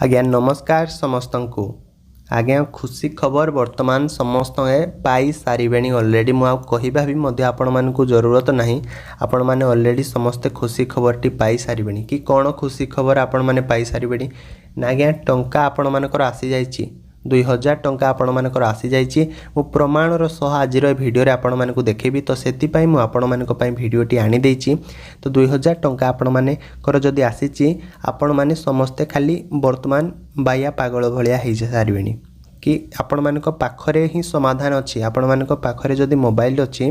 आज्ञा नमस्कार समस्त को आज्ञा खुशी खबर वर्तमान समस्त पाई सारे अलरेडी मुझे भी आपण मान जरूरत नहीं आपण मैंने अलरेडी समस्ते खुशी खबर टी पाई सारे कि कौन खुशी खबर आपण मैंने पाई सारे ना आज्ञा टंका आपण मानकर आसी जाइए 2000 टंका आपण मानकर आसी जाइए मु प्रमाणर सह आज भिडियो आपण मानक देखेबी तो से आपण मानक भिडियोटी आनी देछि तो 2000 टंका आपण मानकर जदि आसी आपण माने समस्ते खाली वर्तमान बाया पागल भलिया हो सारे कि आपण मानक पाखरे ही समाधान अच्छी आपण मानक पाखरे जदि मोबाइल अच्छी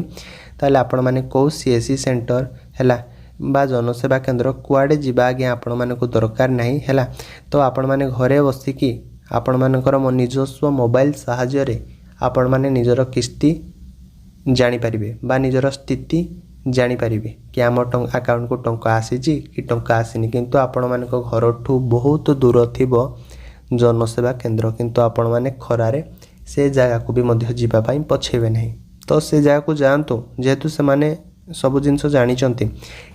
ताले आपण माने को सीएससी सेंटर हैला बा जनसेवा केंद्र कुआडे जीवा आज्ञा आपण मानक दरकार नहीं हैला तो आपण माने घरे बसिकी आपण मानकर निजस्व मोबाइल साहाय्य आपण माने निजर किस्ती जानी पारिबे बा निजर स्थिति जानी पारिबे कि आम अकाउंट को टंका आसी कि टंका आसीनी किंतु आपण मानक घर ठू बहुत दूर थिबो जनसेवा केंद्र किंतु आपण माने खरारे से जगह को भी मध्य जीवा पाई पछेबे नहीं तो से जगह को जानतु जेहेतु से माने सब जिनस जानिचंती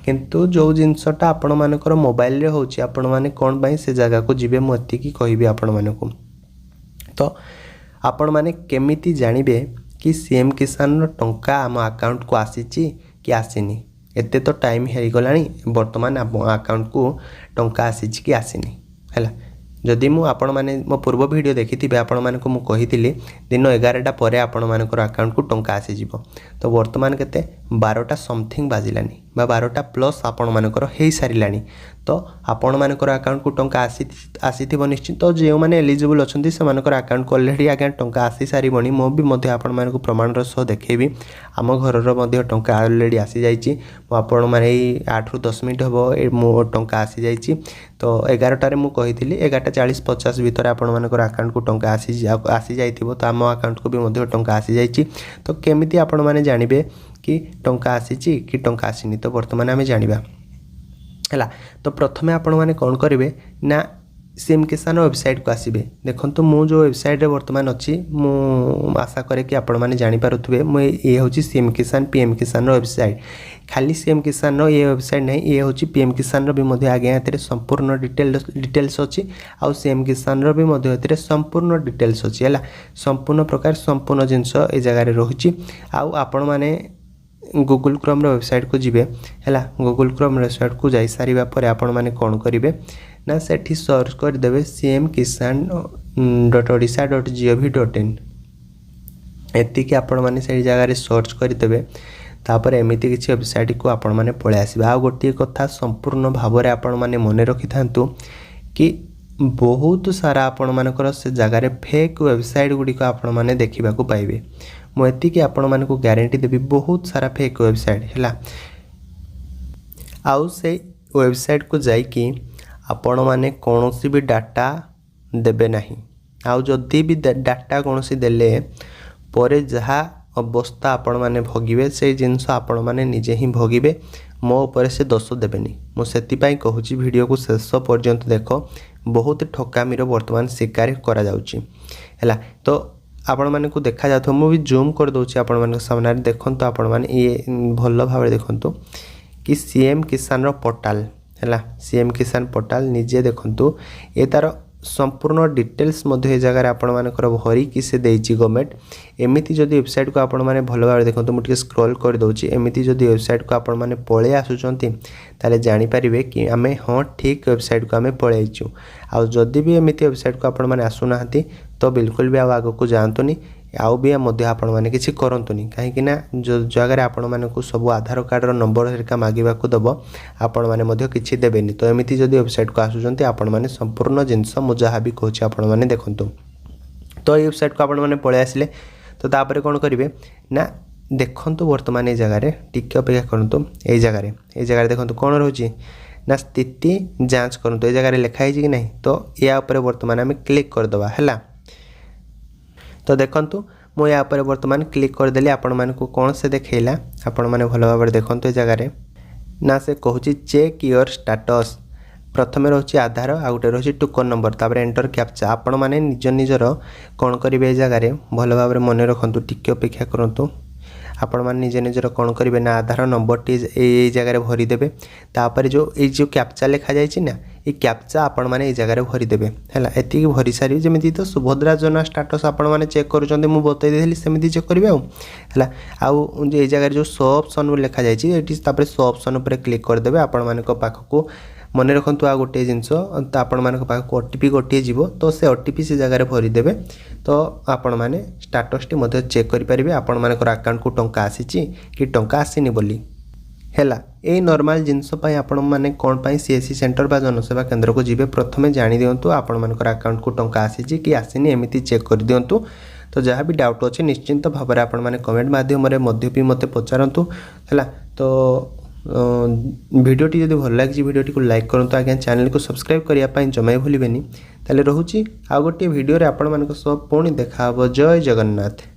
किंतु जो जिनसटा आपण मानकर मोबाइल रे होची आपण माने कोन बाई से जगह को जिबे मु एतिकी कहबी आपण मानकु तो आपण माने केमिति जानिबे कि सीएम किसान रो टंका आम अकाउंट को आसीची कि आसीनी एते तो टाइम हेरी गलानी वर्तमान अकाउंट को टंका आसीची कि आसीनी हैला जदि मु आपण माने मो पूर्व वीडियो देखिथिबे आपण मानकु मु कहिथिली दिन 11टा परे आपण मानकर अकाउंट को टंका आसी जिवो तो वर्तमान केते 12टा समथिंग बाजिलानी बा 12टा प्लस आपण मानकर हेई सारिलानी तो आपण मानकर अकाउंट को टंका आसीथिबो निश्चित तो जे माने एलिजिबल अछंती से मानकर अकाउंट को ऑलरेडी आगे टंका आसी सारिबनी मो भी मध्य आपण मानकु प्रमाण सह देखेबी आम घर रो मध्य टंका ऑलरेडी आसी जाईची मो आपण माने 8 रु 10 मिनिट हबो मो टंका आसी जाईची तो 11टा रे मु कहिथिली 11:40-50 भीतर आपण मानकर अकाउंट को टंका आसी जाइथिबो तो आम अकाउंट को भी मध्य टंका आसी जाईची तो केमिति आपण माने जानिबे कि टंका आसीची कि टंका आसीनी तो वर्तमान आमे जानिबा हैला तो प्रथमे आपण माने कोन करिवे ना सीएम किसान वेबसाइट को आसीबे देखंतु मु जो वेबसाइट रे वर्तमान अछि मु आशा करे कि आपण माने जानि पारुथबे मु ये होची सीएम किसान पीएम किसान वेबसाइट खाली सीएम किसान ये वेबसाइट नहीं ये होची पीएम किसान भी मध्य आगे एते संपूर्ण डिटेल्स अछि आ सीएम किसान भी मध्य एते संपूर्ण डिटेल्स अछि हैला संपूर्ण प्रकार संपूर्ण जिंस ए जगह रे रहुची आ आपण माने गूगल क्रोम वेबसाइट को जिबे हैला गूगल क्रोम वेबसाइट को जाई सारिबा परे आपण माने कोन करिवे ना सेठी सर्च कर देबे cmkisan.odisha.gov.in एति कि आपण माने से जगह रे सर्च कर देबे तापर एमिति किछि वेबसाइट को आपण माने पळे आसीबा आ गोटी कथा संपूर्ण भाव रे आपण माने मने रखि थांतु कि बहुत सारा आपण मानकर से जगह रे फेक वेबसाइट गुडी को आपण माने देखिबा को पाइबे मु एति कि आपण माने को गारंटी देबी बहुत सारा फेक वेबसाइट हैला आउ से वेबसाइट को जाई कि आपण माने कोनोसी भी डाटा देबे नहीं आउ जदी भी डाटा कोनोसी देले परे जहा अवस्था आपण माने भोगिबे से जिंस आपण माने निजे ही भोगिबे मो ऊपर से दोष देबेनी मु सेति पई कहूची वीडियो को शेष पर्यंत देखो बहुत ठकामीर वर्तमान शिकार करा जाउची हैला तो आपण माने को देखा जाथो मु भी जूम कर दोची आपण माने सामने देखंतो आपण माने ये भल्लो भाबे देखंतो कि सीएम किसान रो पोर्टल हैला सीएम किसान पोर्टल निजे देखंतु ए तार संपूर्ण डिटेल्स मध्य जगह आपण मानकर भरी कि से देछि गवर्नमेंट एमिति जदि वेबसाइट को आपण माने भलो भाबे देखंतु मु टिके स्क्रॉल कर दोछि एमिति जदि वेबसाइट को आपण माने पळे आसुचंती ताले जानि परिबे कि आमे हां ठीक वेबसाइट को आमे पळे आइछु आ जदि भी एमिति वेबसाइट को आपण माने आसु नाहंती तो बिल्कुल भी आगो को जानतुनी आउ भी मध्य आपण माने किछि करंतुनी काहे कि ना जो जगह रे आपण माने को सब आधार कार्ड रो नंबर हेरका मागिबा को दबो आपण माने मध्य किछि देबेनी तो एमिति जदि वेबसाइट को आसुचंती आपण माने संपूर्ण जिंस मु जहा भी कहछि आपण माने देखंतु तो ये वेबसाइट को आपण माने पळे आसिले तो तापरे कोन करिवे ना देखंतु वर्तमान ए जगह रे टिके अपेक्षा करंतु ए जगह रे देखंतु कोन रहउची ना स्थिति जांच करंतु ए जगह रे लिखा हिची कि नहीं तो या ऊपर वर्तमान हमें क्लिक कर दबा हैला तो देखंतु मो या ऊपर वर्तमान क्लिक कर देली आपण माने को कोन से देखैला आपण माने भलो भाबरे देखंतु ए जगह रे ना से कहूची चेक योर स्टेटस प्रथमे रहउची आधार आ गुटे रहउची टोकन नंबर तापर एंटर कैप्चा आपण माने निजर कोन करिवे ए जगह रे भलो भाबरे मने रखंतु टिके अपेक्षा करंतु आपण मान निजे निजर कौन करेंगे ना आधार नंबर टी जगह भरी देवे तापर जो कैप्चा लिखा जाए ना ये कैप्चा आपण मैंने जगार भरीदेवे है एति भरी सारी जमी तो सुभद्रा योजना स्टाटस आपण मैंने चेक करुँच मुझे बतईदेली सेमती चेक करेंगे है आउ ये जगह जो शो ऑप्शन लिखा जाए शो ऑप्शन पर क्लिक करदे आपण मान पाखक मन रखु आ गोटे जिनस तो आपण मान पाखक ओटीपी गोटे जीव तो से ओटीपी से जगह भरीदेवे तो आपण मैंने स्टाटस टी चेक करेंगे आपण मान अकाउंट को टंका आसी कि टंका आसीनी बोली हैला ए नॉर्मल जिनस आपण मैंने कौन पाई सीएससी सेंटर बा जनसेवा केंद्र को जीवे प्रथमे जानी दिंतु आपण मान अकाउंट को टंका आसी कि आसीनी एमती चेक कर दिंतु तो जहाँ भी डाउट अच्छे निश्चिंत भाव में आपण मैंने कमेंट माध्यम भी मत पचारतु है तो भिडियोटी जब भल लगी भिडियोटी को लाइक करूँ आज्ञा चैनल को सब्सक्राइब करने जमा भूलें ताले रोचे आ गोटे भिडियो आपण मान पुणी देखा जय जगन्नाथ।